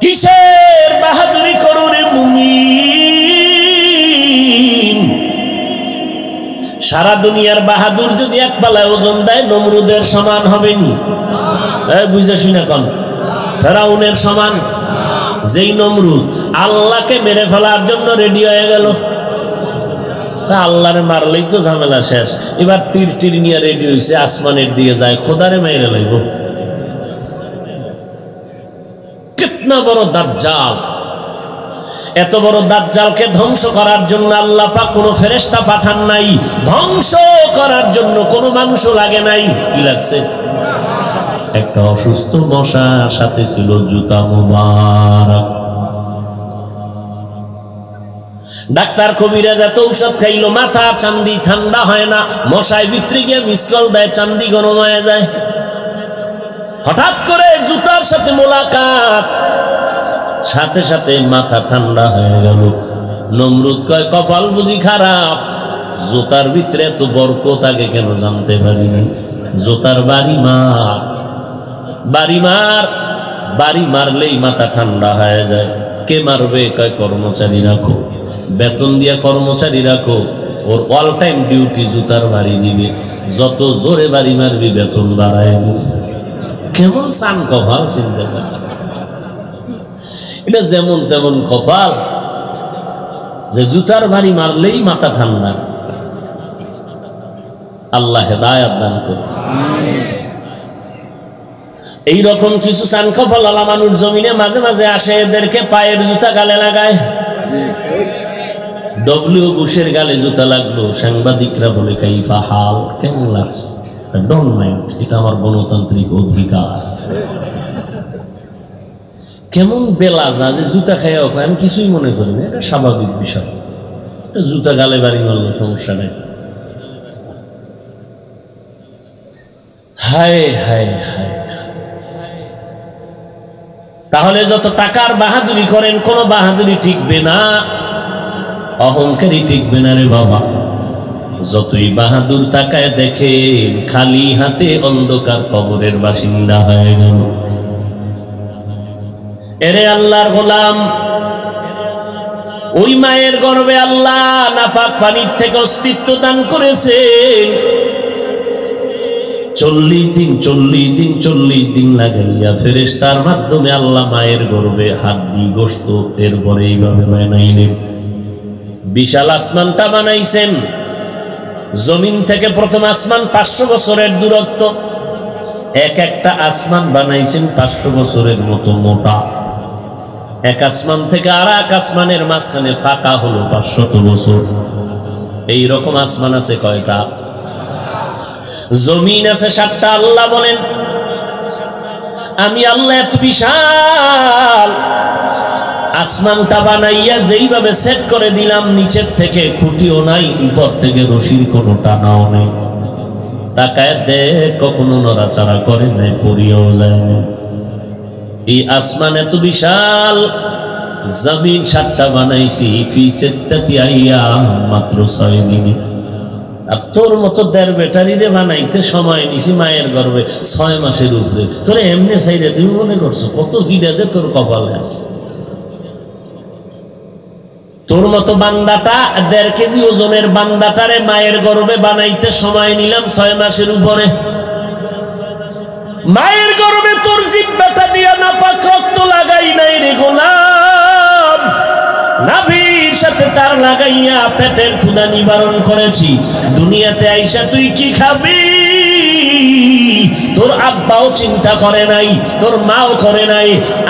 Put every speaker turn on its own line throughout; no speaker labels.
কিসের বাহাদুরি করো রে মুমিন? সারা দুনিয়ার বাহাদুর যদি এক পালায় ওজন দেয় নমরুদের সমান হবে নি? বুঝে শুনে কোন ফেরাউনের সমান? যেই নমরুদ আল্লাহকে মেরে ফেলার জন্য রেডি হয়ে গেল, আল্লাহরে মারলেই তো ঝামেলা শেষ। এবার তীর তীর নিয়ে রেডি হয়েছে, আসমানের দিকে যায়, খোদারে মেরে লাগবো। কিতনা বড় দাজ্জাল! এত বড় দাজ্জালকে ধ্বংস করার জন্য আল্লাহ পাক কোনো ফেরেশতা পাঠান নাই, ধ্বংস করার জন্য কোনো মানুষও লাগে নাই। কি লাগছে? একটা অসুস্থ মশার সাথে ছিল জুতা মুবারক। ডাক্তার কবিরাজ এত ঔষধ খাইলো, মাথা চান্দি ঠান্ডা হয় না, মশায় ভিতরে গিয়ে মিসকল দেয়, চান্দি গরম হয়ে যায়। হঠাৎ করে জুতার সাথে মোলাকাত, সাথে সাথে মাথা ঠান্ডা হয়ে গেল। নমরুদ কয় কপাল বুঝি খারাপ, জুতার ভিতরে এত বরকত আগে কেন জানতে পারিনি। জুতার বাড়ি মার, বাড়ি মার, বাড়ি মারলেই মাথা ঠান্ডা হয়ে যায়। কে মারবে? কয় কর্মচারী রাখো, বেতন দিয়া কর্মচারী রাখো, ওর অল টাইম ডিউটি জুতার বাড়ি দিবে, যত জোরে বাড়ি মারবি বেতন বাড়ায়। কেমন সান কপাল! চিন্তা করে, এটা যেমন তেমন কপাল যে জুতার বাড়ি মারলেই মাথা ঠান্ডা। আল্লাহ হেদায়েত দান করুন। এইরকম কিছু সান কপাল আলা মানুষ জমিনে মাঝে মাঝে আসে, এদেরকে পায়ের জুতা গালে লাগায়। ডব্লিউ বুশের গালে জুতা লাগলো, সাংবাদিকরা বলে কাইফা হাল, কেমন লাগছে? ডোন্ট মাইন্ড, এটা আমার গণতান্ত্রিক অধিকার। কেমন বেলা যা যে জুতা খাইয়া হয়, আমি কিছুই মনে করি না, এটা স্বাভাবিক বিষয়। জুতা গালে বাড়ি মারলো, সমস্যা নেই। হায় হায় হায়! তাহলে যত টাকার বাহাদুরি করেন, কোন বাহাদুরি টিকবে না, অহংকারী টিকবে না রে বাবা। যতই বাহাদুর তাকায় দেখেন, খালি হাতে অন্ধকার কবরের বাসিন্দা হয়ে গেল। এরে আল্লাহর গোলাম, ওই মায়ের গর্ভে আল্লাহ নাপাক পানির থেকে অস্তিত্ব দান করেছে। 40 দিন লাগাইয়া ফেরেশতার মাধ্যমে আল্লাহ মায়ের গর্ভে হাড্ডি গোশত এরপরে এইভাবে বানাইলেন। বিশাল আসমানটা বানাইছেন। জমিন থেকে প্রথম আসমান 500 বছরের দূরত্ব, এক একটা আসমান বানাইছেন 500 বছরের মতো মোটা। এক আসমান থেকে আর এক আসমানের মাঝখানে ফাঁকা হলো 500 বছর। এইরকম আসমান আছে কয়টা? জমিন আছে 7টা। আল্লাহ বলেন আমি আল্লাহ এত বিশাল আসমানটা বানাইয়া যেইভাবে সেট করে দিলাম, নিচের থেকে খুঁটিও নাই, উপর থেকে রশির কোনো টানাও নেই। তাকায় দেখ, কখনো নড়াচড়া করে নাই, পড়িয়াও যায় না। এই আসমান এত বিশাল, জমিন 7টা বানাইছি ফি 7 আইয়াম, মাত্র 6 দিনে। আর তোর মতো 1.5 ব্যাটারি রে বানাইতে সময় নিছি মায়ের গর্ভে 6 মাসের উপরে। তোরে এমনি চাইরে তুমি মনে করছো কত ভিড়া যে তোর কপালে আছে? তোর মতো বান্দাটা 1.5 কেজি ওজনের বান্দাটারে মায়ের গর্ভে বানাইতে সময় নিলাম 6 মাসের উপরে। মায়ের গর্ভে তোর জিহ্বাটা দিয়া নাপাক রক্ত লাগাই নাই রে গোলাম, নাভির সাথে তার লাগাইয়া পেটের ক্ষুধা নিবারণ করেছি। দুনিয়াতে আইসা তুই কি খাবি তোর আব্বাও চিন্তা করে নাই, তোর মাও করে নাই,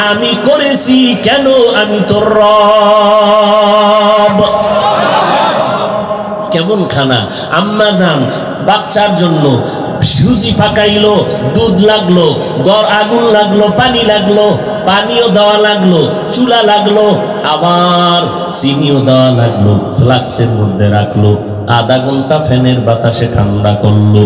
আমি করেছি। কেন? আমি তোর রব। কেমন খানা! আম্মা জান বাচ্চার জন্য সুজি পাকাইলো, দুধ লাগলো, আগুন লাগলো, পানি লাগলো, পানিও দেওয়া লাগলো, চুলা লাগলো, আবার চিনিও দেওয়া লাগলো, ফ্লাক্সের মধ্যে রাখলো, আধা ঘন্টা ফ্যানের বাতাসে ঠান্ডা করলো।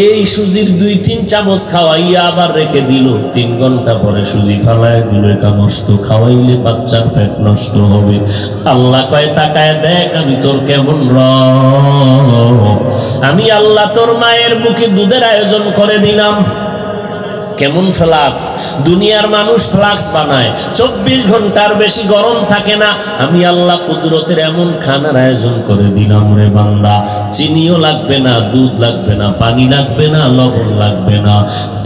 এই সুজির 2-3 চামচ খাওয়াইয়া আবার রেখে দিল, 3 ঘন্টা পরে সুজি ফালায় দিল। এটা নষ্ট, খাওয়াইলে বাচ্চার পেট নষ্ট হবে। আল্লাহ কয় তাকায় দেখ আমি তোর কেমন রব। আমি আল্লাহ তোর মায়ের বুকে দুধের আয়োজন করে দিলাম, কেমন ফ্লাক্স? দুনিয়ার মানুষ ফ্লাক্স বানায়, 24 ঘন্টার বেশি গরম থাকে না। আমি আল্লাহ কুদরতের এমন খানার আয়োজন করে দিলাম রে বান্দা, চিনিও লাগবে না, দুধ লাগবে না, পানি লাগবে না, লবণ লাগবে না,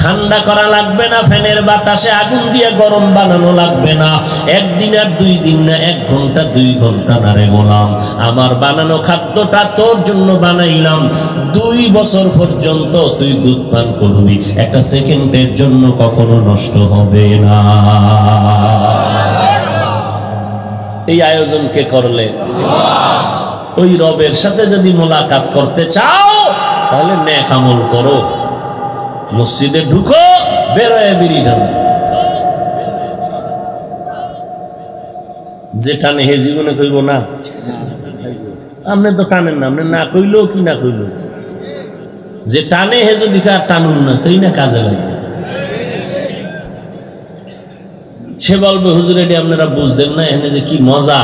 ঠান্ডা করা লাগবে না, ফ্যানের বাতাসে আগুন দিয়ে গরম বানানো লাগবে না। একদিন আর 2 দিন না, 1 ঘন্টা 2 ঘন্টা না রে গোলাম, আমার বানানো খাদ্যটা তোর জন্য বানাইলাম। 2 বছর পর্যন্ত তুই দুধ পান করবি, একটা সেকেন্ডের জন্য কখনো নষ্ট হবে না। এই আয়োজন কে করলে? ওই রবের সাথে যদি মোলাকাত করতে চাও তাহলে নেক আমল করো, মসজিদে ঢুকো, বেরোয় বিড়ি ঢালো। যে টানে হে জীবনে কইব না, আপনি তো টানেন না, আপনি না কইলো কি না কইলো, যে টানে হে যদি টানুন না, তাই না কাজে লাগবে। সে বলবে হুজুর এটি আপনারা বুঝতেন না, এখানে যে কি মজা।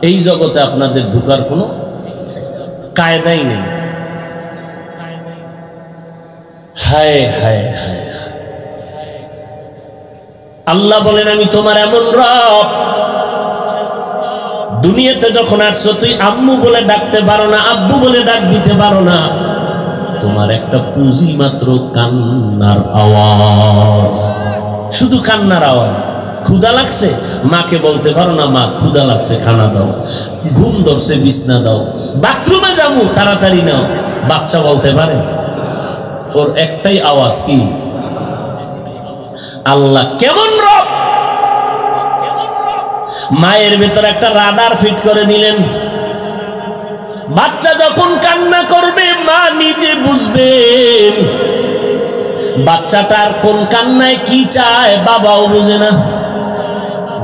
এই জগতে আপনাদের ঢুকার কোনো কায়দাই নেই। হায় হায় হায়, আল্লাহ বলেন আমি তোমার এমন রব, দুনিয়াতে যখন আসছো তুই আম্মু বলে ডাকতে পারো না, আব্বু বলে ডাক দিতে পারো না। তোমার একটা পুঁজি মাত্র কান্নার আওয়াজ, শুধু কান্নার আওয়াজ। ক্ষুধা লাগছে, মাকে বলতে পারো না মা ক্ষুধা লাগছে, খানা দাও। ঘুম ধরছে, বিছনা দাও। বাথরুমে যাবো, তাড়াতাড়ি নাও। বাচ্চা বলতে পারে? ওর একটাই আওয়াজ কি? আল্লাহ কেমন রব! মায়ের ভেতর একটা রাডার ফিট করে দিলেন। বাচ্চা যখন কান্না করবে মা নিজে বুঝবেন বাচ্চাটার কোন কান্নায় কি চায়, বাবাও বুঝে না।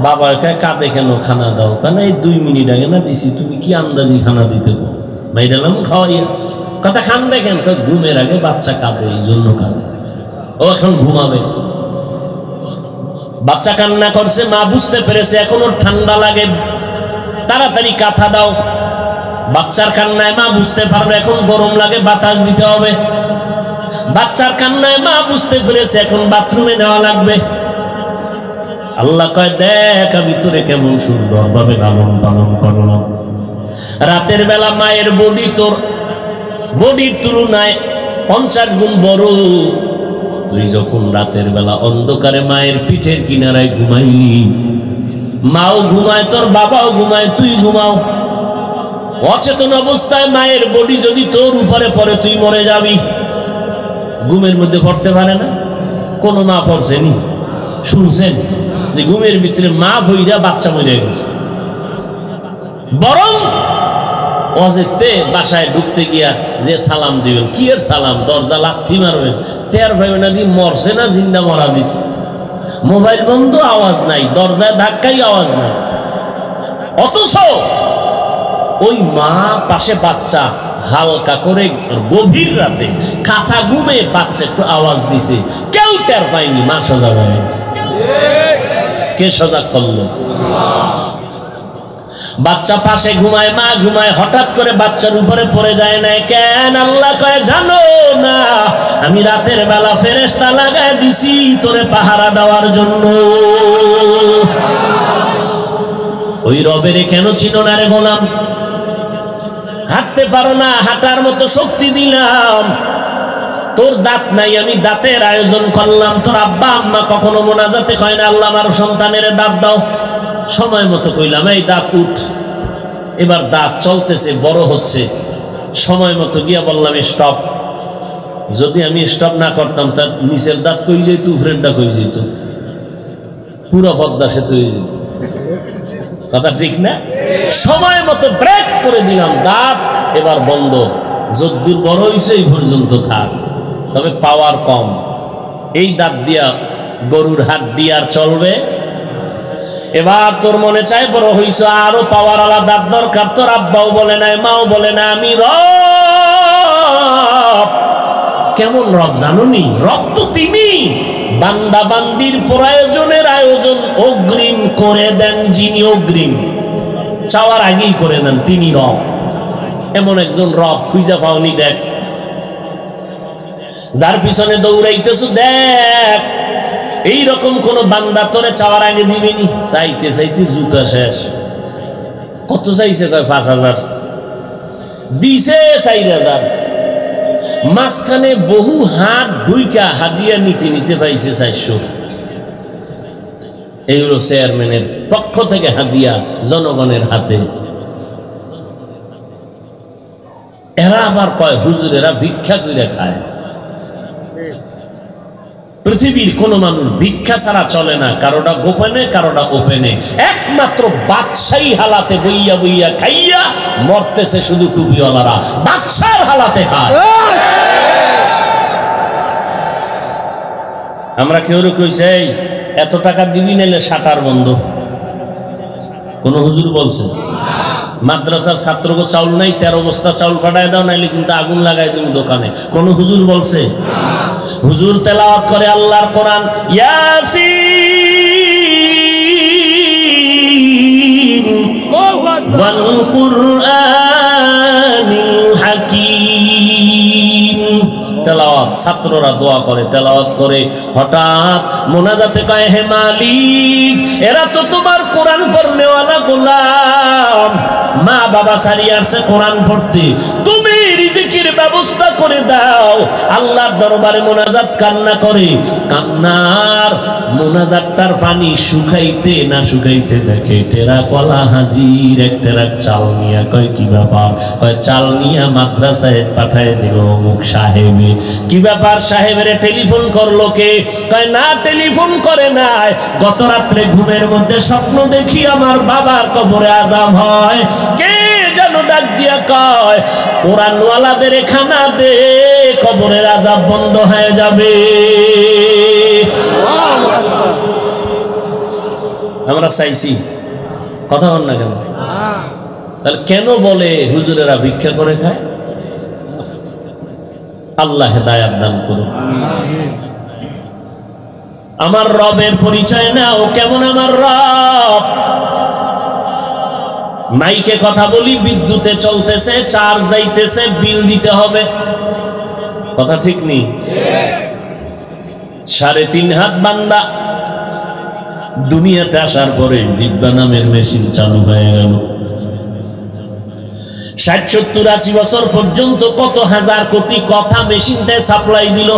বাবা কাঁদে কেন, খানা দাও। কেন এই 2 মিনিট আগে না দিছি, তুমি কি আন্দাজি খানা দিতে গো? মাইরালাম খাওয়াইয়া। কথা খান দেখেন, ঘুমের আগে বাচ্চা কাঁদে, এই জন্য কাঁদে, ও এখন ঘুমাবে। বাচ্চা কান্না করছে, মা বুঝতে পেরেছে এখন ওর ঠান্ডা লাগে, তাড়াতাড়ি কাঁথা দাও। বাচ্চার কান্নায় মা বুঝতে পারবে এখন গরম লাগে, বাতাস দিতে হবে। বাচ্চার কান্নায় মা বুঝতে পেরেছে এখন বাথরুমে নেওয়া লাগবে। আল্লাহ কয় দেখ আমি তোরে কেমন সুন্দর ভাবে লালন পালন করলো। রাতের বেলা মায়ের বডি তোর বডির তুলনায় 50 গুণ বড়। তুই যখন রাতের বেলা অন্ধকারে মায়ের পিঠের কিনারায় ঘুমাইলি, মাও ঘুমায়, তোর বাবাও ঘুমায়, তুই ঘুমাও। অচেতন অবস্থায় মায়ের বডি যদি তোর উপরে পড়ে তুই মরে যাবি। ঘুমের মধ্যে পড়তে পারে না? কোন মা পড়ছেনি? শুনছেন যে ঘুমের ভিতরে মা ভইরা বাচ্চা মরে গেছে? বরং অজেতে বাসায় ঢুকতে গিয়া যে সালাম দিবেন, কি এর সালাম? দরজা লাথি মারবেন, টের পাইবে না কি মরছে না জিন্দা মরা দিছে। মোবাইল বন্ধ, আওয়াজ নাই, দরজায় ধাক্কাই আওয়াজ নাই। অথচ ওই মা পাশে বাচ্চা হালকা করে গভীর রাতে কাঁচা ঘুমে বাচ্চা একটু আওয়াজ দিছে, কেউ টের পায়নি। মা সজাগ হয়ে গেছে। কে সজাগ করলো? বাচ্চা পাশে ঘুমায়, মা ঘুমায়, হঠাৎ করে বাচ্চার উপরে পড়ে যায় না কেন? আল্লাহ কয় জানো না আমি রাতের বেলা ফেরেশতা লাগায় দিছি তোরে পাহারা দেওয়ার জন্য। ওই রবেরে কেন চিনো না রে গোলাম? হাঁটতে পারো না, হাঁটার মতো শক্তি দিলাম। তোর দাঁত নাই, আমি দাঁতের আয়োজন করলাম। তোর আব্বা আম্মা কখনো মোনাজাতে কয় না আল্লাহ আমার সন্তানের দাঁত দাও? সময় মতো কইলাম এই দাঁত উঠ। এবার দাঁত চলতেছে, বড় হচ্ছে, সময় মতো গিয়া বললাম স্টপ। যদি আমি স্টপ না করতাম তার নিচের দাঁত কই যেত, উপরের দাঁত কই যেত, পুরো পদ্মা সেতু হয়ে যেত। কথা ঠিক না? সময় মতো ব্রেক করে দিলাম, দাঁত এবার বন্ধ। যদ্দূর বড় হইছে এই পর্যন্ত থাক, তবে পাওয়ার কম। এই দাঁত দিয়া গরুর হাত দিয়ে আর চলবে? এবার তোর মনে চায় বড় হইছ, আরো পাওয়ার আলা দাঁত দরকার। তোর আব্বাও বলে নাই, মাও বলে না আমি রব। কেমন রব জানুনি? রব তো তিনি। বান্দা বান্দির প্রয়োজনের আয়োজন অগ্রিম করে দেন যিনি, অগ্রিম চাওয়ার আগেই করে দেন, তিনি রব। এমন একজন রব খুঁজে পাওনি? দেখ যার পিছনে দৌড়াইতেছ দেখ এইরকম কোন বান্দা তোরে চাওয়ার আগে দিবেনি। চাইতে চাইতে জুতা শেষ। কত চাইছে? কয় 5,000 দিছে, 4,000। মাঝখানে বহু হাত ঢুইকা হাদিয়া নিতে নিতে পাইছে 400। এই হলো চেয়ারম্যানের পক্ষ থেকে হাদিয়া জনগণের হাতে। এরা আবার কয় হুজুর এরা ভিক্ষা করে খায়। পৃথিবীর কোন মানুষ ভিক্ষা ছাড়া চলে না, কারোটা গোপনে কারোটা ওপেনে। একমাত্র বাদশাহী হালাতে বইয়া বইয়া খাইয়া মরতেছে শুধু টুপিওয়ালারা, বাদশার হালাতে খায়। আমরা কেউ কইছে এত টাকা দিবি নাইলে শাটার বন্ধ। কোন হুজুর বলছে? মাদ্রাসার ছাত্রকে চাউল নাই, 13 বস্তা চাউল পাঠায় দাও, নাইলে কিন্তু আগুন লাগাই তুমি দোকানে। কোন হুজুর বলছে? হুজুর তেলাওয়াত করে আল্লাহর কোরআন, ইয়াসিন ওয়াল কুরআনিল হাকীম। তেলাওয়াত, ছাত্ররা দোয়া করে, তেলাওয়াত করে। হঠাৎ মোনাজাতে কয়, হে মালিক এরা তো তোমার কোরআন পড়নেওয়ালা গোলাম, মা বাবা সারিয়ে আসছে কোরআন পড়তে, তুমি রিজিকের ব্যবস্থা করে দাও। আল্লাহর দরবারে মোনাজাত কান্না করে, কান্নার মোনাজাতটার পানি শুকাইতে না শুকাইতে দেখে টেরা কলা হাজির, এক টেরা চাল নিয়া। কয় কি ব্যাপার? কয় চাল নিয়া মাদ্রাসায় পাঠায় দিল অমুক সাহেবে। কি ব্যাপার? সাহেবের টেলিফোন করলো কে? কয় না টেলিফোন করে নাই, গত রাত্রে ঘুমের মধ্যে স্বপ্ন দেখি আমার বাবার কবরে আযাব হয়। কে যেন ডাক দিয়া কয় কোরআনওয়ালাদের খানা দে, কবরের আযাব বন্ধ হয়ে যাবে। আমরা চাইছি, কথা বল না কেন? তাহলে কেন বলে হুজুরেরা ভিক্ষা করে খায়? আল্লাহ হেদায়াত দান করুন। আমার রবের পরিচয় নাও, কেমন আমার রব। মাইকে কথা বলি, বিদ্যুতে চলতেছে, চার্জ যাইতেছে, বিল দিতে হবে। কথা ঠিক নেই? 3.5 হাত বান্দা দুনিয়াতে আসার পরে জিব্বা নামের মেশিন চালু হয়ে গেল। 60, 70, 80 বছর পর্যন্ত কত হাজার কোটি কথা মেশিনটায় সাপ্লাই দিল।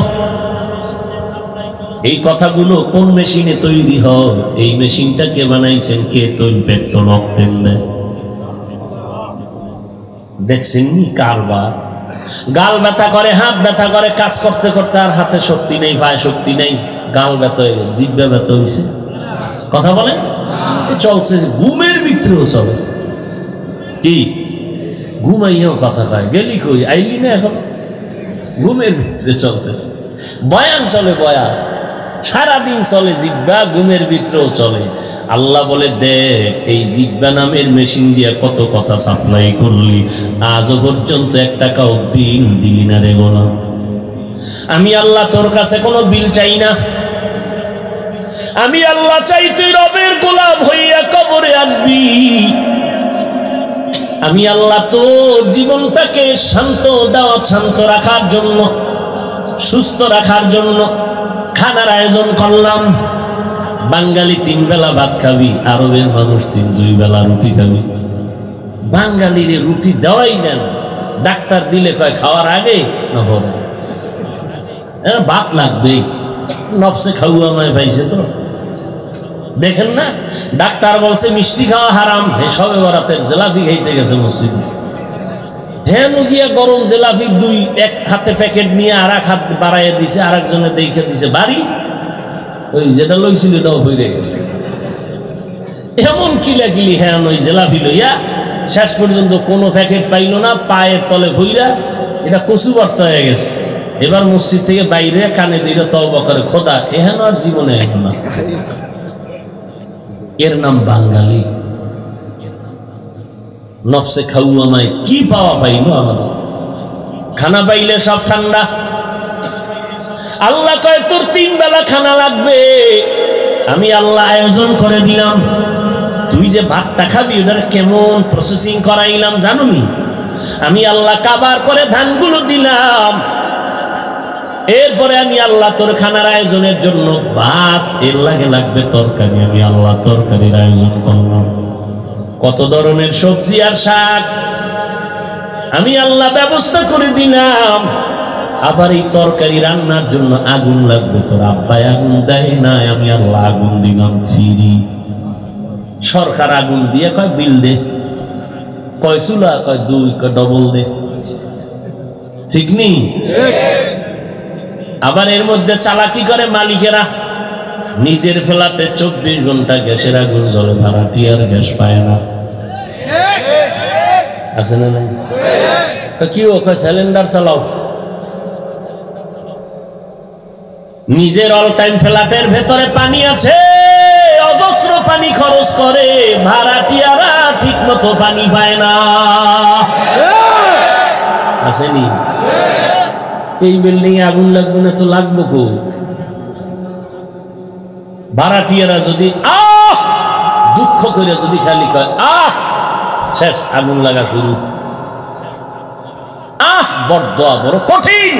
এই কথাগুলো কোন মেশিনে তৈরি হয়? এই মেশিনটা কে বানাইছেন? কে তৈরি? পেট্রোল অকটেন দেয়। দেখছেন কারবার? গাল ব্যথা করে, হাত ব্যথা করে, কাজ করতে করতে আর হাতে শক্তি নেই, পায়ে শক্তি নেই, গাল ব্যথা হয়ে গেছে, জিহ্বা ব্যথা হয়েছে। কথা বলেন? চলছে, ঘুমের ভিতরেও চলে। কি ঘুমাইয়াও কথা কয়, গেলি কই, আইলি না এখন? ঘুমের ভিতরে চলতেছে। বয়ান চলে, বয়ান সারাদিন চলে, জিহ্বা ঘুমের ভিতরেও চলে। আল্লাহ বলে দেখ এই জিহ্বা নামের মেশিন দিয়া কত কথা সাপ্লাই করলি, আজও পর্যন্ত 1 টাকাও বিল দিলি না রে গোলাম। আমি আল্লাহ তোর কাছে কোনো বিল চাই না, আমি আল্লাহ চাই তুই রবের গোলাম হইয়া কবরে আসবি। আমি আল্লাহ তোর জীবনটাকে শান্ত দেওয়া, শান্ত রাখার জন্য, সুস্থ রাখার জন্য খানার আয়োজন করলাম। বাঙালি 3 বেলা ভাত খাবি, আরবের মানুষ 2 বেলা রুটি খাবি। বাঙালির রুটি দেওয়াই যায় না, ডাক্তার দিলে কয় খাওয়ার আগে না পরে, ভাত লাগবে। নফসে খাওয়া আমায় পাইছে তো, দেখেন না? ডাক্তার বলছে মিষ্টি খাওয়া হারাম, সবে বরাতের জেলাপি খাইতে গেছে মসজিদে। হ্যাঁ গিয়া গরম জেলাপি 1 হাতে প্যাকেট নিয়ে আর 1 হাত বাড়াইয়া দিছে, আর একজনে দেখে দিছে বাড়ি, ওই যেটা লইছিল এটাও হয়ে গেছে। এমন কিলাকিলি হ্যাঁ ওই জেলাপি লইয়া শেষ পর্যন্ত কোনো প্যাকেট পাইল না, পায়ের তলে ভইরা এটা কচু ভর্তা হয়ে গেছে। এবার মসজিদ থেকে বাইরে কানে দিলে তওবা করে, খোদা এহেন আর জীবনে এখন না। এর নাম বাঙালি। নফসে খাওয়ামায় কি পাওয়া পাইল আমাদের? খানা পাইলে সব ঠান্ডা। আল্লাহ কয় তোর 3 বেলা খানা লাগবে, আমি আল্লাহ আয়োজন করে দিলাম। তুই যে ভাতটা খাবি ওটার কেমন প্রসেসিং করাইলাম জানুনি? আমি আল্লাহ কাবার করে ধানগুলো দিলাম, এরপরে আমি আল্লাহ তোর খানার আয়োজনের জন্য ভাত, এর লাগে লাগবে তরকারি, আমি আল্লাহ তরকারির আয়োজন করলাম। কত ধরনের সবজি আর শাক আমি আল্লাহ ব্যবস্থা করে দিলাম। আবার এই তরকারি রান্নার জন্য আগুন লাগবে, তোর আব্বাই আগুন দেয় না, আমি আল্লাহ আগুন দিলাম ফিরি। সরকার আগুন দিয়ে কয় বিল দে, কয় চুলা, কয় দুই, কয় ডবল দে, ঠিক নেই? আবার এর মধ্যে চালাকি করে মালিকেরা, নিজের ফ্ল্যাটে 24 ঘন্টা গ্যাসের আগুন জ্বলে, ভাড়াটিয়ার গ্যাস পায় না, আছে না নাই? কি ও কয় সিলিন্ডার চালাও। নিজের অল টাইম ফ্ল্যাটের ভেতরে পানি আছে, অজস্র পানি খরচ করে, ভাড়াটিয়ারা ঠিক মতো পানি পায় না, আসেনি? এই বিল্ডিং এ আগুন লাগবে না তো লাগবো কো? ভাড়াটিয়ারা যদি দুঃখ করে যদি খালি কয় শেষ, আগুন লাগা শুরু। বড়দোয়া বড় কঠিন।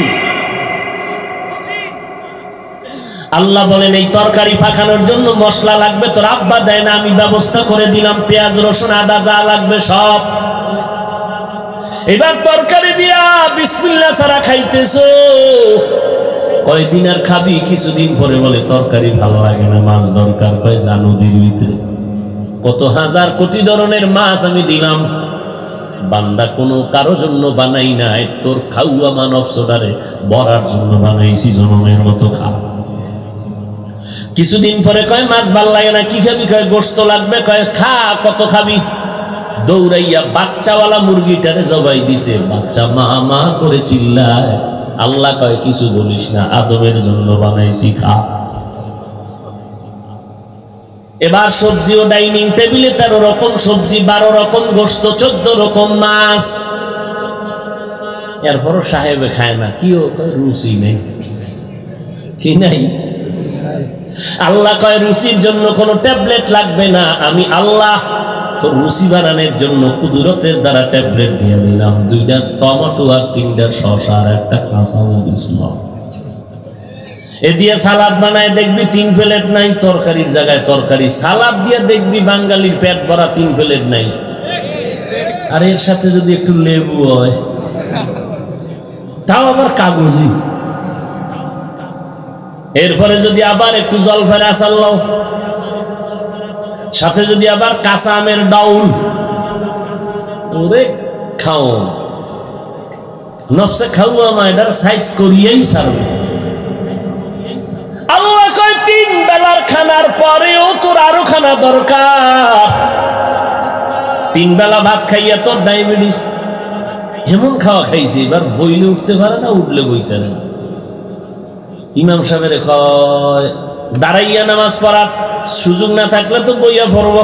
আল্লাহ বলেন এই তরকারি পাকানোর জন্য মশলা লাগবে, তোর আব্বা দেয় না, আমি ব্যবস্থা করে দিলাম, পেঁয়াজ রসুন আদা যা লাগবে সব। এবার তরকারি দিয়া বিসমিল্লাহ ছাড়া খাইতেছো, কয়দিন আর খাবি? কিছুদিন পরে বলে তরকারি ভালো লাগে না, মাছ দরকার। কয় যা নদীর ভিতরে কত হাজার কোটি ধরনের মাছ আমি দিলাম, বান্দা কোনো কারো জন্য বানাই নাই, তোর খাওয়া মানব সোডারে বরার জন্য বানাইছি, জনমের মতো খা। কিছুদিন পরে কয় মাছ ভাল লাগে না, কি খাবি? কয় গোশত লাগবে। কয় খা, কত খাবি? দৌড়াইয়া বাচ্চাওয়ালা মুরগিটারে জবাই দিছে, বাচ্চা মা মা করে চিল্লায়। আল্লাহ কয় কিছু বলিস না, আদমের জন্য বানাইছি, খা। এবার সবজিও ডাইনিং টেবিলে 13 রকম সবজি, 12 রকম গোশত, 14 রকম মাছ। এরপরও সাহেবে খায় না, কি ও কয় রুচি নেই, কি নাই? আল্লাহ কয় রুচির জন্য কোনো ট্যাবলেট লাগবে না, আমি আল্লাহ তো রুচি বানানোর জন্য কুদরতের দ্বারা ট্যাবলেট দিয়ে দিলাম। 2টা টমেটো আর 3টা শসা আর 1টা কাঁচামরিচ। এ দিয়ে সালাদ বানায় দেখবি 3 প্লেট নাই, তরকারির জায়গায় তরকারি। সালাদ দিয়ে দেখবি বাঙালির পেট ভরা 3 প্লেট নাই। আর এর সাথে যদি একটু লেবু হয়, তাও আবার কাগজি। এরপরে যদি আবার একটু জলফাই আচার লাও, সাথে যদি আবার কাঁচা আমের ডাউল, ওরে খাও নফসে খাওয়া মা, এটার সাইজ করিয়াই ছাড়বে। আল্লাহ কয় 3 বেলার খানার পরেও তোর আরো খানা দরকার। 3 বেলা ভাত খাইয়া তোর ডায়াবেটিস, এমন খাওয়া খাইছি, এবার বইলে উঠতে পারে না, উঠলে বইতে না। ইমাম সাহেবের কয় দাঁড়াইয়া নামাজ পড়ার সুযোগ না থাকলে তো বইয়া পড়ব।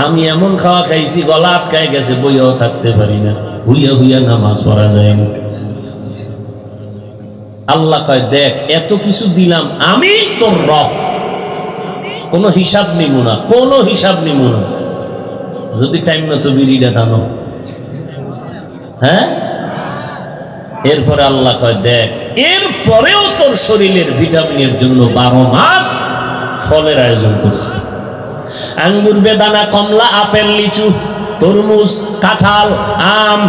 আমি এমন খাওয়া খাইছি, গলা আটকায় গেছে, বইয়াও থাকতে পারি না, হুইয়া হুইয়া নামাজ পড়া যায় না। আল্লাহ কয় দেখ, এত কিছু দিলাম, আমি তোর রব, কোনো হিসাব নিব না, কোনো হিসাব নিব না। যদি টাইম মতো বিড়িটা টানো, হ্যাঁ। এরপরে আল্লাহ কয় দেখ, এরপরেও তোর শরীরের ভিটামিনের জন্য 12 মাস ফলের আয়োজন করছে। আঙ্গুর, বেদানা, কমলা, আপেল, লিচু, তরমুজ, কাঁঠাল, আম।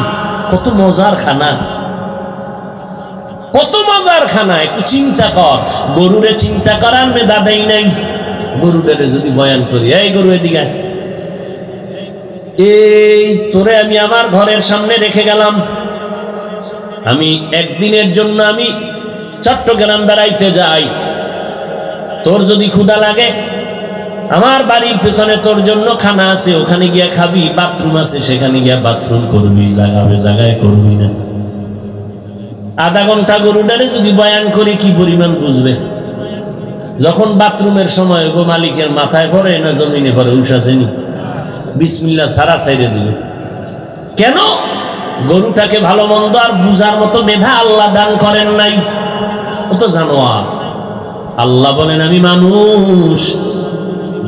কত মজার খানা, কত মজার খানা। একটু চিন্তা কর, গরুরে চিন্তা করার মেধা দেই নাই। গরুটারে যদি বয়ান করি, এই গরু এদিকে, এই তোরে আমি আমার ঘরের সামনে রেখে গেলাম, আমি একদিনের জন্য আমি চট্টগ্রাম বেড়াইতে যাই, তোর যদি ক্ষুধা লাগে আমার বাড়ির পেছনে তোর জন্য খানা আছে, ওখানে গিয়া খাবি, বাথরুম আছে সেখানে গিয়া বাথরুম করবি, জায়গায় করবি না। আধা ঘন্টা গরুটারে যদি বয়ান করি কি পরিমাণ বুঝবে? যখন বাথরুমের সময় গো মালিকের মাথায় পড়ে না জমিনে পড়ে, উঠাছেনি বিসমিল্লাহ সারা ছাইড়ে দিল। কেন? গরুটাকে ভালো মন্দ আর বুঝার মতো মেধা আল্লাহ দান করেন নাই, ও তো জানোয়ার। আল্লাহ বলেন আমি মানুষ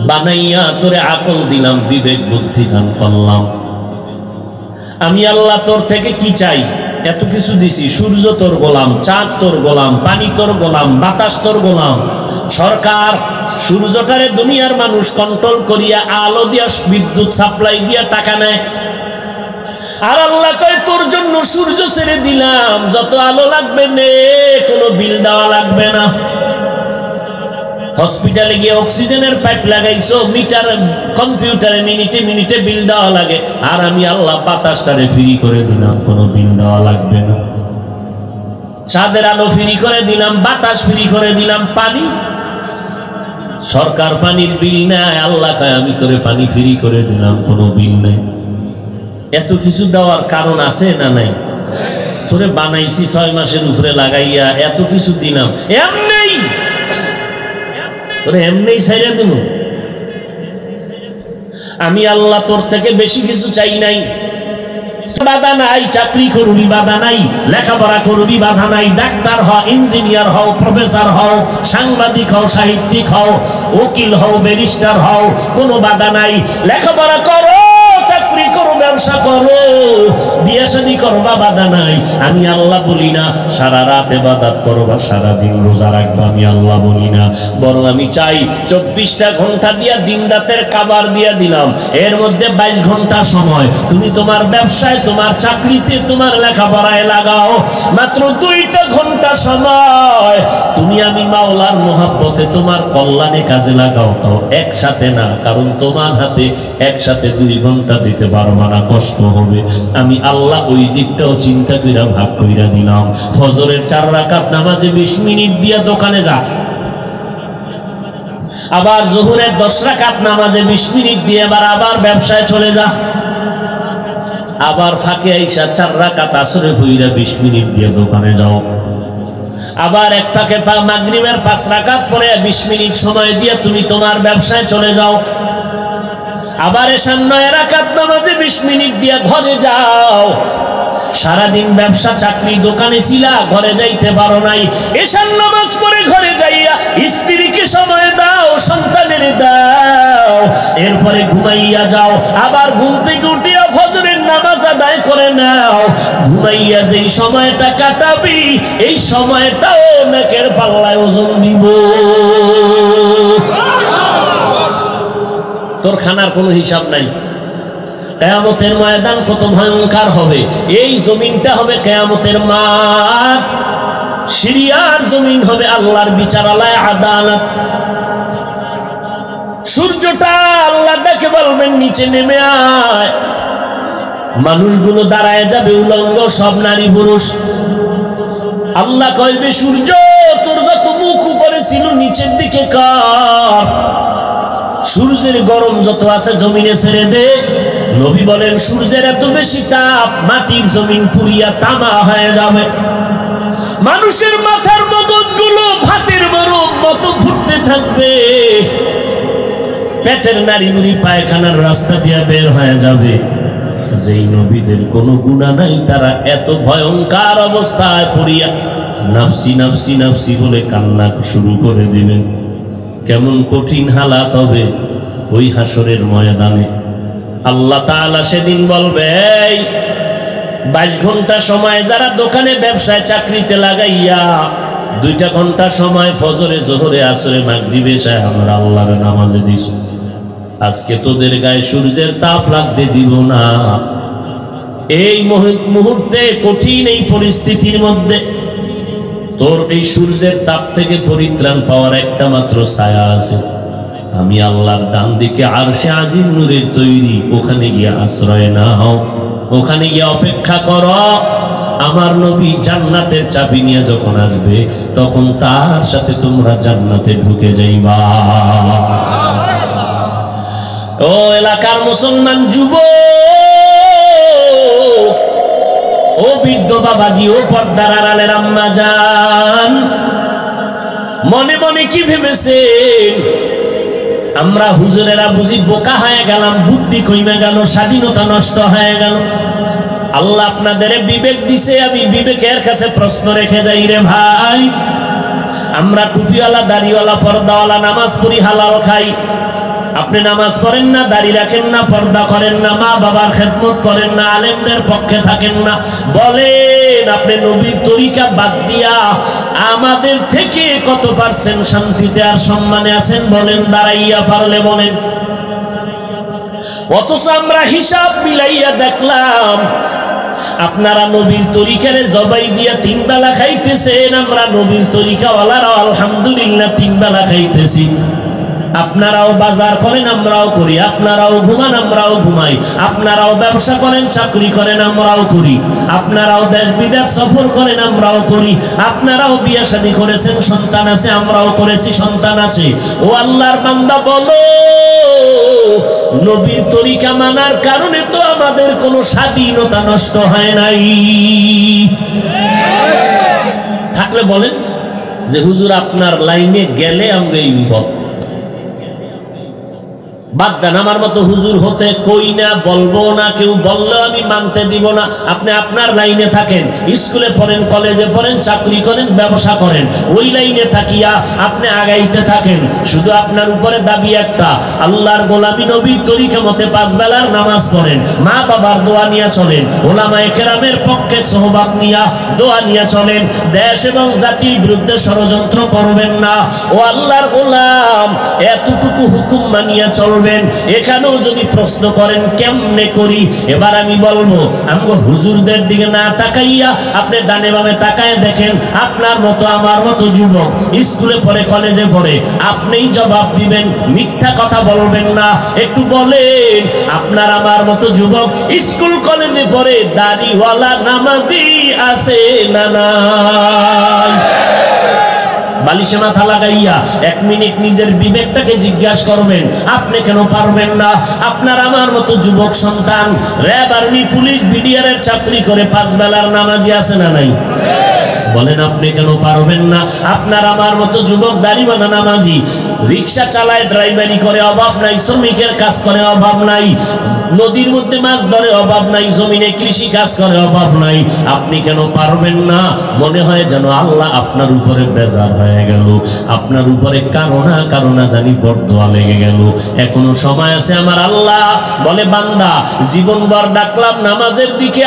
বানাইয়া তোরে আকল দিলাম, বিবেক বুদ্ধি দান করলাম। আমি আল্লাহ তোর থেকে কি চাই? এত কিছু দিছি, সূর্য তোর গোলাম, চাঁদ তোর গোলাম, পানি তোর গোলাম, বাতাস তোর গোলাম। সরকার সূর্যটারে দুনিয়ার মানুষ কন্ট্রোল করিয়া আলো দিয়া বিদ্যুৎ সাপ্লাই দিয়া টাকা নেয়। আর আল্লাহ কয় তোর জন্য সূর্য ছেড়ে দিলাম, যত আলো লাগবে নে, কোনো বিল দেওয়া লাগবে না। হসপিটালে গিয়ে অক্সিজেনের পাইপ লাগাইছো, মিটার কম্পিউটারে মিনিটে মিনিটে বিল দেওয়া লাগে। আর আমি আল্লাহ বাতাসটারে ফ্রি করে দিলাম, কোনো বিল দেওয়া লাগবে না। চাঁদের আলো ফ্রি করে দিলাম, বাতাস ফ্রি করে দিলাম। পানি সরকার পানির বিল নেয়, আল্লাহ কয় আমি তোরে পানি ফ্রি করে দিলাম, কোনো বিল নেই। এত কিছু দেওয়ার কারণ আছে না নাই? তোরে বানাইছি 6 মাসের উপরে লাগাইয়া, এত কিছু দিলাম, এমনি তোরে এমনি ছাইরা দেব। আমি আল্লাহ তোর থেকে বেশি কিছু চাই নাই। বাধা নাই, চাকরি করবি বাধা নাই, লেখাপড়া করবি বাধা নাই, ডাক্তার হও, ইঞ্জিনিয়ার হও, প্রফেসর হও, সাংবাদিক হও, সাহিত্যিক হও, উকিল হও, ব্যারিস্টার হও, কোনো বাধা নাই। লেখাপড়া করো, চাকরি করো, ব্যবসা করো, বিয়ে শাদী করবা, বাধা নাই। আমি আল্লাহ বলি না সারা রাত ইবাদত করবা, সারা দিন রোজা রাখবা, আমি আল্লাহ বলি না। বরং আমি চাই 24টা ঘন্টা দিয়া দিন রাতের কাবার দিয়া দিলাম, এর মধ্যে 22 ঘন্টা সময় তুমি তোমার ব্যবসায়, তোমার চাকরিতে, তোমার লেখাপড়ায় লাগাও। মাত্র 2টা ঘন্টা সময় তুমি আমি মাওলার মোহাব্বতে, তোমার কল্যাণে কাজে লাগাও। তো একসাথে না, কারণ তোমার হাতে একসাথে 2 ঘন্টা দিতে পারবা না, কষ্ট হবে। আমি আল্লাহ ওই দিকটাও চিন্তা কইরা ভাগ কইরা দিলাম। ফজরের 4 রাকাত নামাজে 20 মিনিট দিয়া দোকানে যা, আবার জোহরের 10 রাকাত নামাজে 20 মিনিট দিয়ে আবার ব্যবসায় চলে যা, আবার ফাঁকে আইসা 4 রাকাত আসরে হইরা 20 মিনিট দিয়ে দোকানে যাও, আবার এক ফাঁকে মাগরিবের 5 রাকাত পরে 20 মিনিট সময় দিয়ে তুমি তোমার ব্যবসায় চলে যাও, আবার এশার 9 রাকাত নামাজে 20 মিনিট দিয়ে ঘরে যাও। সারাদিন ব্যবসা চাকরি দোকানে ছিলা, ঘরে যাইতে পারো নাই, এশার নামাজ পড়ে ঘরে যাইয়া স্ত্রীকে সময় দাও, সন্তানের দাও, এরপরে ঘুমাইয়া যাও, আবার ঘুম থেকে উঠিয়া ফজরের নামাজ আদায় করে নাও। ঘুমাইয়া যেই সময়টা কাটাবি, এই সময়টাও নাকের পাল্লায় ওজন দিব। তোর খানার কোনো হিসাব নাই। কিয়ামতের ময়দান কত ভয়ঙ্কর হবে। এই জমিনটা হবে কিয়ামতের মাঠ, সিরিয়ার জমিন হবে আল্লাহর বিচারালয়, আদালত। সূর্যটা আল্লাহ দেখে বলবেন নিচে নেমে আয়, মানুষগুলো দাঁড়ায় যাবে উলঙ্গ, সব নারী পুরুষ। আল্লাহ কইবে সূর্য তোর যত মুখ উপরে ছিল নিচের দিকে কর, সূর্যের গরম যত আছে জমিনে ছেড়ে দে। নবী বলেন সূর্যের এত বেশি তাপ, মাটির জমিন পুড়িয়া তামা হয়ে যাবে। মানুষের মাথার মগজগুলো ভাতের বরফ মতো ফুটতে থাকবে, পেটের নাড়িভুড়ি পায়খানার রাস্তা দিয়ে বের হয়ে যাবে। যেই নবীদের কোনো গুনাহ নাই, তারা এত ভয়ঙ্কর অবস্থায় পড়িয়া নাফসি নাফসি নাফসি বলে কান্না শুরু করে দিবেন। কেমন কঠিন হালাত হবে ওই হাসরের ময়দানে। আল্লাহ তাআলা সেদিন বলবে, এই 22 ঘন্টা সময় যারা দোকানে ব্যবসায় চাকরিতে লাগাইয়া 2টা ঘন্টা সময় ফজরে, জোহরে, আসরে, মাগরিবে এশায় আমরা আল্লাহর নামাজে দিস, আজকে তোদের গায়ে সূর্যের তাপ লাগতে দিব না। এই মুহূর্তে কঠিন এই পরিস্থিতির মধ্যে তোর এই সূর্যের তাপ থেকে পরিত্রাণ পাওয়ার একটা মাত্র ছায়া আছে। আমি আল্লাহর ডান দিকে আরশে আজিম নূরের তৈরি, ওখানে গিয়ে আশ্রয় নাও, ওখানে গিয়ে অপেক্ষা করো। আমার নবী জান্নাতের চাবি নিয়ে যখন আসবে, তখন তার সাথে তোমরা জান্নাতে ঢুকে যাইবা। ও এলাকার মুসলমান যুবক, ও বৃদ্ধ বাবাজি, ও পর্দার আড়ালের আম্মা জান, মনে মনে কি ভেবেছেন আমরা হুজুরেরা বুঝি বোকা হয়ে গেলাম, বুদ্ধি কমে গেল, স্বাধীনতা নষ্ট হয়ে গেল? আল্লাহ আপনাদের বিবেক দিছে, আমি বিবেকের কাছে প্রশ্ন রেখে যাই রে ভাই। আমরা টুপিওয়ালা, দাড়িওয়ালা, পর্দাওয়ালা, নামাজ পড়ি, হালাল খাই, আপনি নামাজ পড়েন না, দাড়ি রাখেন না, পর্দা করেন না, মা বাবার খেদমত করেন না, আলেমদের পক্ষে থাকেন না, বলেন আপনি নবীর তরিকা বাদ দিয়া আমাদের থেকে কত পার্সেন্ট শান্তিতে আর সম্মানে আছেন? বলেন, দাঁড়াইয়া পারলে বলেন। অথচ আমরা হিসাব মিলাইয়া দেখলাম আপনারা নবীর তরিকারে জবাই দিয়া 3 বেলা খাইতেছেন, আমরা নবীর তরিকাওয়ালারাও আলহামদুলিল্লাহ 3 বেলা খাইতেছি। আপনারাও বাজার করেন, আমরাও করি, আপনারাও ঘুমান, আমরাও ঘুমাই, আপনারাও ব্যবসা করেন, চাকরি করেন, আমরাও করি, আপনারাও দেশ বিদেশ সফর করেন, আমরাও করি, আপনারাও বিয়ে শাদী করেছেন, সন্তান আছে, আমরাও করেছি, সন্তান আছে। ও আল্লাহর বান্দা, বলো নবীর তরিকা মানার কারণে তো আমাদের কোনো স্বাধীনতা নষ্ট হয় নাই। থাকলে বলেন যে হুজুর আপনার লাইনে গেলে আমরা এই বিপদ। বাদ দেন, আমার মতো হুজুর হতে কই না, বলবো না, কেউ বললেও আমি মানতে দিব না। আপনি আপনার লাইনে থাকেন, স্কুলে পড়েন, কলেজে পড়েন, চাকরি করেন, ব্যবসা করেন, ওই লাইনে থাকিয়া আপনি আগাইতে থাকেন। শুধু আপনার উপরে দাবি একটা, আল্লাহর গোলামি নবীর তরিকা মতে 5 বেলার নামাজ পড়েন, মা বাবার দোয়া নিয়ে চলেন, ওলামায়ে কেরামের পক্ষে সোহবাত নিয়া দোয়া নিয়ে চলেন, দেশ এবং জাতির বিরুদ্ধে ষড়যন্ত্র করবেন না। ও আল্লাহর গোলাম, এতটুকু হুকুম মানিয়া চলবেন। এখানেও যদি প্রশ্ন করেন কেমনে করি, এবার আমি বলবো আমগো হুজুরদের দিকে না তাকাইয়া আপনি ডানে বামে তাকায় দেখেন, আপনার মতো আমার মতো যুবক স্কুলে পড়ে, কলেজে পড়ে, আপনিই জবাব দিবেন, মিথ্যা কথা বলবেন না। একটু বলেন, আপনার আমার মতো যুবক স্কুল কলেজে পড়ে দাড়িওয়ালা নামাজি আছে না নাই? বালিশে মাথা লাগাইয়া 1 মিনিট নিজের বিবেকটাকে জিজ্ঞাসা করবেন, আপনি কেন পারবেন না? আপনার আমার মতো যুবক সন্তান র্যাব, আর্মি, পুলিশ, বিডিআর এর চাকরি করে 5 বেলার নামাজি আছে না নাই? বলেন আপনি কেন পারবেন না? আপনার আমার মতো যুবক দাড়িওয়ালা নামাজি রিক্সা চালায়, ড্রাইভারি করে, অভাব নাই, শ্রমিকের কাজ করে, অভাব নাই, নদীর মধ্যে মাছ ধরে, অভাব নাই, জমিনে কৃষি কাজ করে, অভাব নাই। আপনি কেন পারবেন না? মনে হয় যেন আল্লাহ আপনার উপরে বেজার হয়ে গেল, আপনার উপরে কারো না জানি বরদোয়া লেগে গেল। এখনো সময় আছে। আমার আল্লাহ বলে, বান্দা জীবনভর ডাকলাম নামাজের দিকে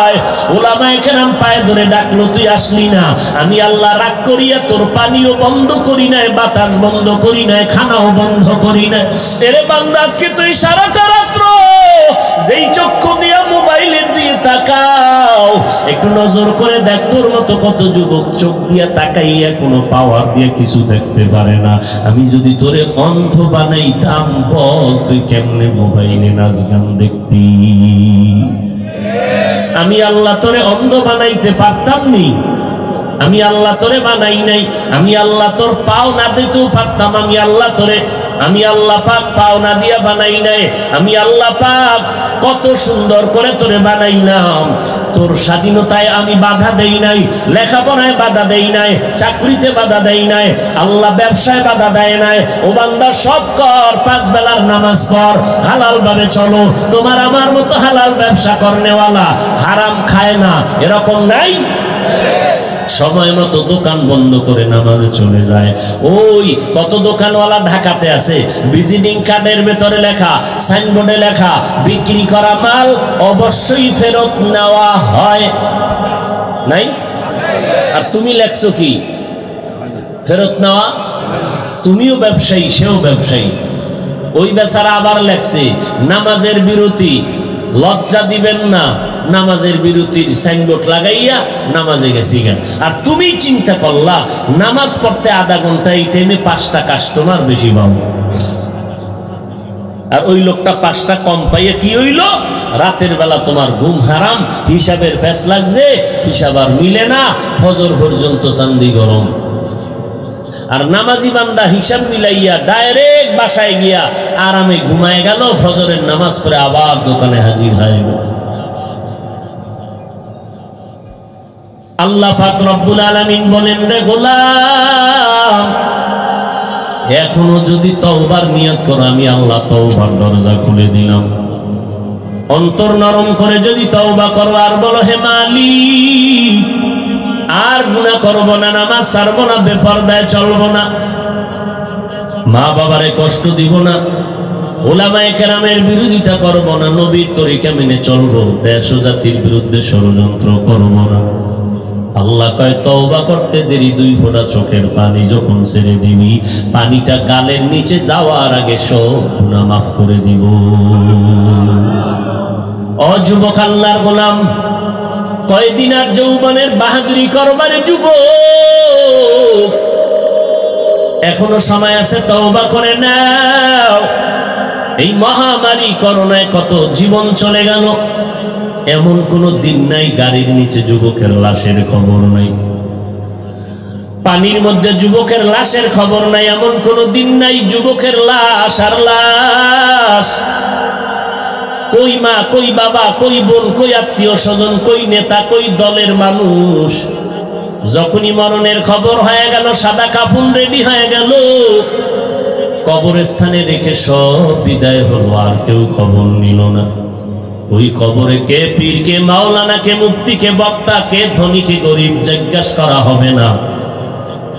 আয়, ওলামায়ে কেরাম পায়ে ধরে ডাকলো, তুই আসলি না। আমি আল্লাহ রাগ করিয়া তোর পানিও বন্ধ করি নাই, বাতাস বন্ধ করি নাই, খানাও বন্ধ করি নাই। এরে বান্দা, আজকে তুই সারাটা রাত্র যেই চক্ষু দিয়া মোবাইলের দিয়ে তাকাও, একটু নজর করে দেখ, তোর মতো কত যুবক চোখ দিয়া তাকাইয়া কোনো পাওয়ার দিয়ে কিছু দেখতে পারে না। আমি যদি তোরে অন্ধ বানাইতাম, বল তুই কেমনে মোবাইলে নাচ গান দেখতি? আমি আল্লাহ তোরে অন্ধ বানাইতে পারতাম নি? আমি আল্লাহ তোরে বানাই নাই। আমি আল্লাহ তোর পাও না দিতেও পারতাম। আমি আল্লাহ পাক পাও না দিয়া বানাই নাই। আমি আল্লাহ পাক কত সুন্দর করে তোরে বানাইলাম। তোর স্বাধীনতায় আমি বাধা দেই নাই, লেখাপড়ায় বাধা দেই নাই, চাকরিতে বাধা দেই নাই, আল্লাহ ব্যবসায় বাধা দেয় নাই। ও বান্দা, সব কর, 5 বেলার নামাজ পড়, হালাল ভাবে চলো। তোমার আমার মতো হালাল ব্যবসা করনেওয়ালা হারাম খায় না, এরকম নাই? সময় মতো দোকান বন্ধ করে নামাজে চলে যায়। ওই কত দোকানওয়ালা ঢাকাতে আছে, ভিজিটিং কার্ডের ভেতরে লেখা, সাইনবোর্ডে লেখা, বিক্রি করা মাল অবশ্যই ফেরত নেওয়া হয়, নাই? আর তুমি লেখছো কি? ফেরত নেওয়া। তুমিও ব্যবসায়ী, সেও ব্যবসায়ী। ওই বেচারা আবার লেখছে নামাজের বিরতি, লজ্জা দিবেন না, নামাজের বিরতির সাইনবোর্ড লাগাইয়া নামাজে গেছি গেন। আর তুমি চিন্তা করলা নামাজ পড়তে আধা ঘন্টা, এই টাইমে 5টা কাস্টমার বেশি পাও, আর ওই লোকটা 5টা কম পাইয়া কি হইল? রাতের বেলা তোমার ঘুম হারাম, হিসাবের প্যাচ লাগছে, হিসাব আর মিলে না, ফজর পর্যন্ত চান্দি গরম। আর নামাজি বান্দা হিসাব মিলাইয়া ডাইরেক্ট বাসায় গিয়া আরামে ঘুমায় গেল, ফজরের নামাজ পড়ে আবার দোকানে হাজির হয়ে গেল। আল্লাহ পাক রব্বুল আলামিন বলেন, রে গোলাম, এখনো যদি তওবার নিয়ত করো, আমি আল্লাহ তওবার দরজা খুলে দিলাম। অন্তর নরম করে যদি তওবা করো আর বলো, হে মালিক, আর গুনাহ করব না, নামাজ ছাড়বো না, বেপরদায় চলবো না, মা বাবারে কষ্ট দিব না, উলামায়ে কেরামের বিরোধিতা করব না, নবীর তরিকা মেনে চলবো, দেশ ও জাতির বিরুদ্ধে ষড়যন্ত্র করব না। আল্লাহ কয় তওবা করতে দেরি, 2 ফোঁটা চোখের পানি যখন ছেড়ে দিবি, পানিটা গালের নিচে যাওয়ার আগে সব গুনাহ মাফ করে দিব। ও যুবক আল্লাহর গোলাম, কয়দিন আর যৌবনের বাহাদুরি করবারে যুবক, এখনো সময় আছে, তওবা করে নাও। এই মহামারী করোনায় কত জীবন চলে গেল, এমন কোন দিন নাই গাড়ির নিচে যুবকের লাশের খবর নাই, পানির মধ্যে যুবকের লাশের খবর নাই, এমন কোন দিন নাই যুবকের লাশ আর লাশ। কই মা, কই বাবা, কই বোন, কই আত্মীয় স্বজন, কই নেতা, কই দলের মানুষ, যখনই মরণের খবর হয়ে গেল, সাদা কাফন রেডি হয়ে গেল, কবরস্থানে রেখে সব বিদায় হলো, আর কেউ খবর নিল না। ওই কবরে কে পীর, কে মাওলানা, কে মুফতি, কে বক্তা, কে ধনী, কে গরিব জিজ্ঞাসা করা হবে না।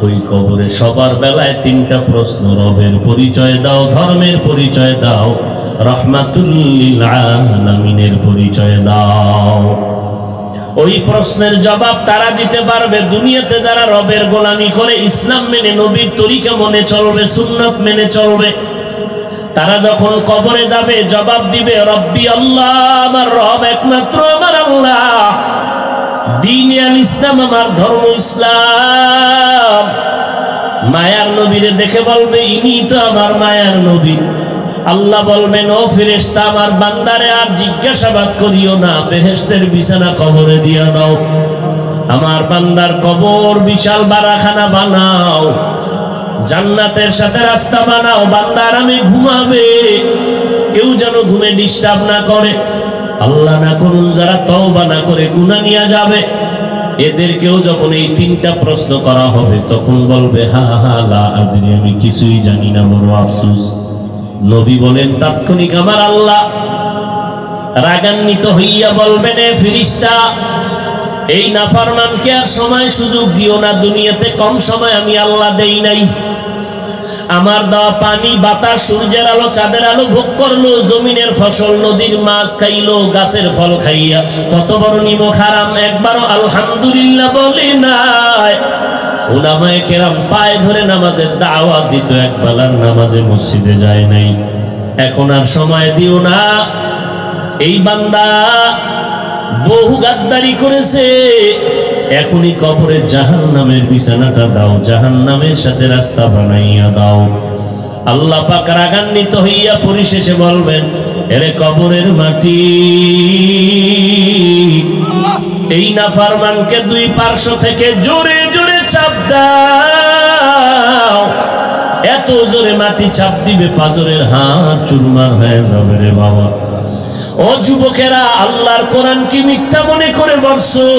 ওই কবরে সবার বেলায় 3টা প্রশ্ন, রবের পরিচয় দাও, ধর্মের পরিচয় দাও, রাহমাতুল লিল আলামিনের পরিচয় দাও। ওই প্রশ্নের জবাব তারা দিতে পারবে দুনিয়াতে যারা রবের গোলামি করে, ইসলাম মেনে, নবীর তরিকা মনে চলবে, সুন্নাত মেনে চলবে। তারা যখন কবরে যাবে জবাব দিবে রব্বি আল্লাহ, আমার রব একমাত্র আমার আল্লাহ, দ্বীন আল ইসলাম, আমার ধর্ম ইসলাম। মায়ার নবীরে দেখে বলবে ইনি তো আমার মায়ার নবী। আল্লাহ বলবেন ও ফেরেশতা, আমার বান্দারে আর জিজ্ঞাসাবাদ করিও না, বেহেশতের বিছানা কবরে দিয়া দাও। আমার বান্দার কবর বিশাল বারাখানা বানাও, জান্নাতের সাথে রাস্তা বানাও, বান্দার আমি ঘুমাবে, কেউ যেন ঘুমে ডিস্টার্ব না করে। আল্লাহ না করুন যারা তওবা না করে গুনাহ নিয়ে যাবে, এদেরকেও যখন এই 3টা প্রশ্ন করা হবে, তখন বলবে হা হা লা আদরি, আমি কিছুই জানি না, বড় আফসোস। নবী বলেন তাৎক্ষণিক আমার আল্লাহ রাগান্বিত হইয়া বলবেন, এ ফেরেশতা, এই নাফরমানকে আর সময় সুযোগ দিও না, দুনিয়াতে কম সময় আমি আল্লাহ দেই নাই। আমার দেওয়া পানি, বাতাস, সূর্যের আলো, চাঁদের আলো ভোগ করলো, জমিনের ফসল, নদীর মাছ খাইলো, গাছের ফল খাইয়া কত বড় নিমক হারাম, একবারও আলহামদুলিল্লাহ বলে নাই। উলামায়ে কেরাম পায়ে ধরে নামাজের দাওয়াত দিত, একবেলার নামাজে মসজিদে যায় নাই। এখন আর সময় দিও না, এই বান্দা বহু গাদ্দারি করেছে, এখনই কবরে জাহান্নামের বিছানাটা দাও, জাহান্নামের সাথে রাস্তা বানাইয়া দাও। আল্লাহ পাক রাগান্বিত হইয়া পরিশেষে বলবেন, এরে কবরের মাটি, এই নাফরমানকে 2 পার্শ্ব থেকে জোরে জোরে চাপ দাও। এত জোরে মাটি চাপ দিবে, পাজরের হাড় চুরমার হয়ে যাবে রে বাবা। ও যুবকেরা, আল্লাহর কোরআন কি মিথ্যা মনে করে বর্ষো?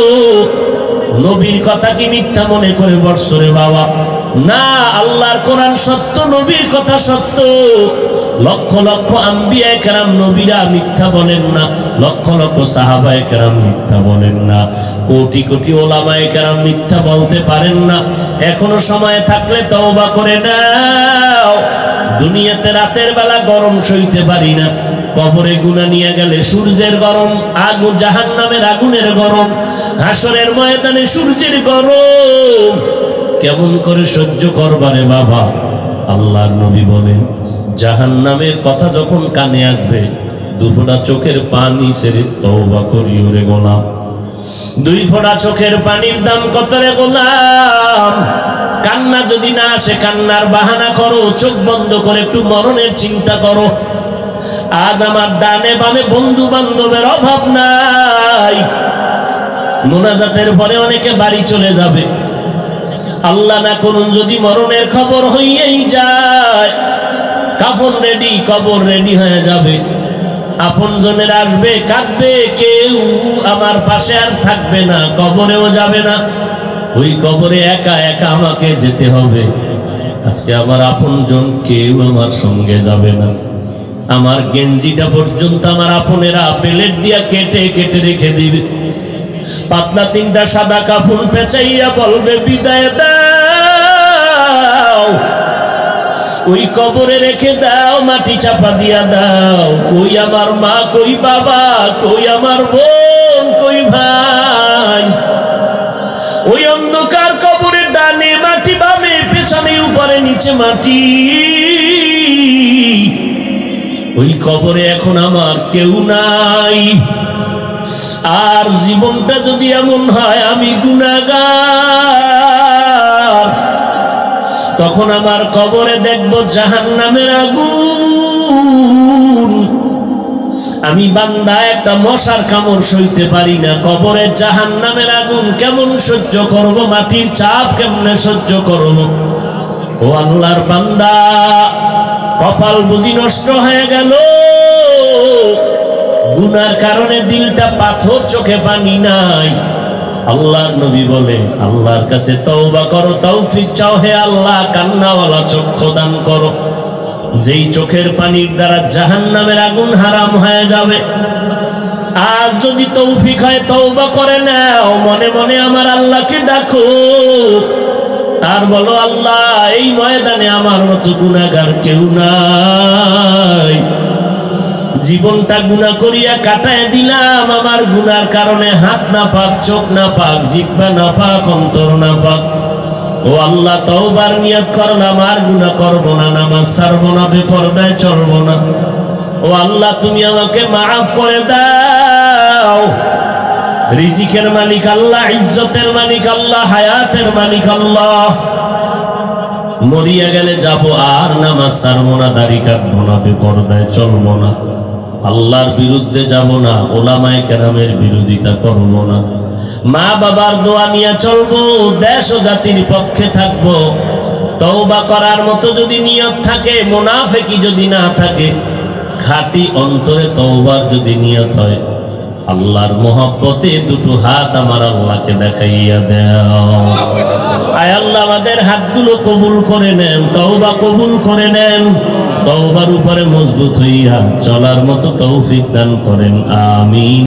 নবীর কথা কি মিথ্যা মনে করে বর্ষো রে বাবা? না, আল্লাহর কোরআন সত্য, নবীর কথা সত্য। লক্ষ লক্ষ আম্বিয়ায়ে কেরাম নবীরা মিথ্যা বলেন না, লক্ষ লক্ষ সাহাবায়ে কেরাম মিথ্যা বলেন না, কোটি কোটি ওলামায়ে কেরাম মিথ্যা বলতে পারেন না। এখনো সময় থাকলে তওবা করে নাও। দুনিয়াতে রাতের বেলা গরম সইতে পারি না, কবরে গুনাহ নিয়ে গেলে সূর্যের গরম, আগুন জাহান্নামের আগুনের গরম, হাসরের ময়দানে সূর্যের গরম, কেমন করে সহ্য করবারে বাবা? আল্লাহর নবী বলেন, জাহান্নামের কথা যখন কানে আসবে, 2 ফোঁটা চোখের পানি ছেড়ে তওবা করিও রে গোলাম। 2 ফোঁটা চোখের পানির দাম কত রে গোলাম? কান্না যদি না আসে, কান্নার বাহানা করো, চোখ বন্ধ করে একটু মরণের চিন্তা করো। আজ আমার ডানে বামে বন্ধু বান্ধবের অভাব নাই, মোনাজাতের পরে অনেকে বাড়ি চলে যাবে। আল্লাহ না করুন যদি মরণের খবর হইয়াই যায়, কাফন রেডি, কবর রেডি হয়ে যাবে, আপনজনের আসবে, কাঁদবে, কেউ আমার পাশে আর থাকবে না, কবরেও যাবে না। ওই কবরে একা একা আমাকে যেতে হবে। আজকে আমার আপনজন কেউ আমার সঙ্গে যাবে না। আমার গেঞ্জিটা পর্যন্ত আমার আপনেরা পেলেট দিয়া কেটে কেটে রেখে দিবে। পাতলা 3টা সাদা কাফন পেঁচাইয়া বলবে বিদায় দাও। ওই কবরে রেখে দাও, মাটি চাপা দিয়া দাও। কই আমার মা, কই বাবা, কই আমার বোন, কই ভাই? ওই অন্ধকার কবরে ডানে মাটি, বামে পেছনে, উপরে নিচে মাটি। ওই কবরে এখন আমার কেউ নাই। আর জীবনটা যদি এমন হয় আমি গুনাহগার, তখন আমার কবরে দেখব জাহান্নামের আগুন। আমি বান্দা একটা মশার কামড় সইতে পারি না, কবরে জাহান্নামের আগুন কেমন সহ্য করব? মাটির চাপ কেমনে সহ্য করব? ও আল্লাহর বান্দা, কপাল বুঝি নষ্ট হয়ে গেল, গুনার কারণে দিলটা পাথর, চোখে পানি নাই। আল্লাহর নবী বলে আল্লাহর কাছে তওবা করো, তৌফিক চাও, হে আল্লাহ কান্নাওয়ালা চক্ষু দান করো, যেই চোখের পানির দ্বারা জাহান্নামের আগুন হারাম হয়ে যাবে। আজ যদি তৌফিক হয় তওবা করে নাও, মনে মনে আমার আল্লাহকে ডাকো আর বলো, আল্লাহ এই ময়দানে আমার মতো গুনাহগার কেউ নাই। জীবনটা গুনাহ করিয়া কাটায় দিলাম, আমার গুনার কারণে হাত না পাক, চোখ না পাক, জিহ্বা না পাক, অন্তর না পাক। ও আল্লাহ, তওবার নিয়ত করলাম, আর গুনাহ করব না, নামাজ ছাড়বো না, বেপরদায় চলবো না। ও আল্লাহ, তুমি আমাকে মাফ করে দাও। রিজিকের মালিক আল্লাহ, ইজ্জতের মালিক আল্লাহ, হায়াতের মালিক আল্লাহ। মরিয়া গেলে যাব, আর নামাজ ছাড়বো না, দাড়ি কাটবো না, বেপরদায় চলবো না, আল্লাহর বিরুদ্ধে যাব না, ওলামায়ে কেরামের বিরোধিতা করব না, মা বাবার দোয়া নিয়ে চলবো, দেশ ও জাতির পক্ষে থাকবো। তওবা করার মতো যদি নিয়ত থাকে, মুনাফিকি যদি না থাকে, খাঁটি অন্তরে তওবার যদি নিয়ত হয়, আল্লাহর মহব্বতে দুটো হাত আমার আল্লাহকে দেখাইয়া দাও। আয় আল্লাহ, আমাদের হাতগুলো কবুল করে নেন, তওবা কবুল করে নেন, তওবার উপরে মজবুত হইয়া চলার মতো তৌফিক দান করেন, আমিন।